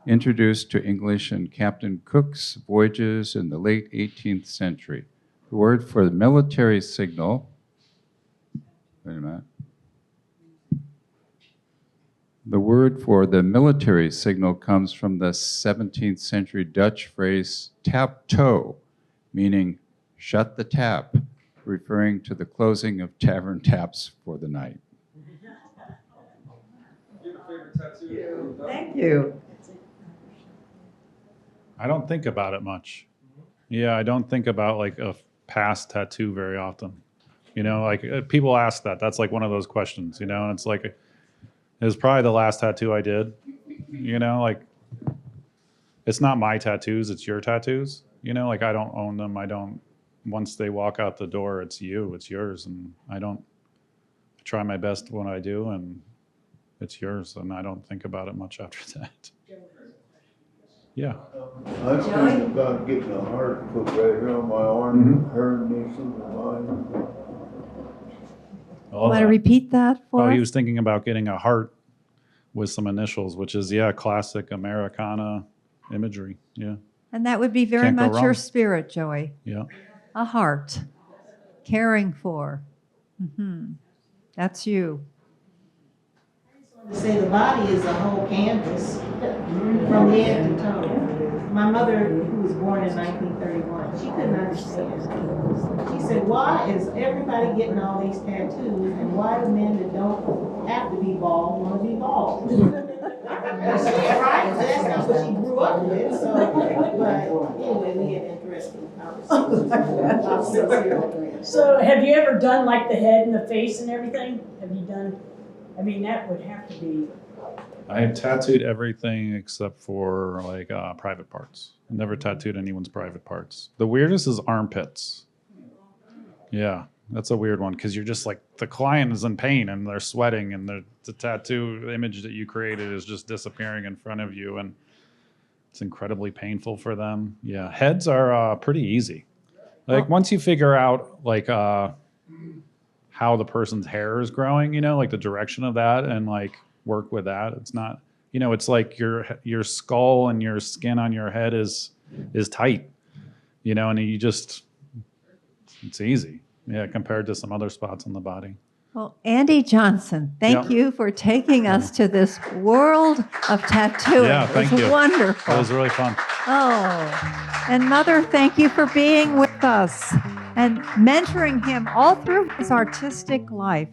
Introduced to English in Captain Cook's voyages in the late 18th century. The word for the military signal, wait a minute. The word for the military signal comes from the 17th century Dutch phrase tap toe, meaning shut the tap, referring to the closing of tavern taps for the night.
Your favorite tattoo?
Thank you.
I don't think about it much. Yeah, I don't think about like a past tattoo very often. You know, like people ask that. That's like one of those questions, you know, and it's like, it was probably the last tattoo I did. You know, like it's not my tattoos, it's your tattoos. You know, like I don't own them. I don't, once they walk out the door, it's you, it's yours. And I try my best when I do and it's yours. And I don't think about it much after that. Yeah.
I was thinking about getting a heart put right here on my arm, hurting me from the line.
Want to repeat that for
Oh,
us?
he was thinking about getting a heart with some initials, which is, yeah, classic Americana imagery. Yeah.
And that would be very
Can't go
much your
wrong.
spirit, Joey.
Yeah.
A heart, caring for. That's you.
To say the body is a whole canvas from head to toe. My mother, who was born in 1931, she couldn't understand. She said, why is everybody getting all these tattoos and why do men that don't have to be bald want to be bald? And she ain't right, that's not what she grew up with. So, but anyway, we had interesting conversations.
So have you ever done like the head and the face and everything? Have you done, I mean, that would have to be.
I have tattooed everything except for like private parts. I've never tattooed anyone's private parts. The weirdest is armpits. Yeah, that's a weird one because you're just like, the client is in pain and they're sweating and the tattoo image that you created is just disappearing in front of you and it's incredibly painful for them. Yeah, heads are pretty easy. Like once you figure out like how the person's hair is growing, you know, like the direction of that and like work with that. It's not, you know, it's like your skull and your skin on your head is tight, you know, and you just, it's easy. Yeah, compared to some other spots on the body.
Well, Andy Johnson, thank
Yeah.
you for taking us to this world of tattooing.
Yeah, thank
it was
you.
wonderful.
That was really fun.
Oh, and Mother, thank you for being with us and mentoring him all through his artistic life.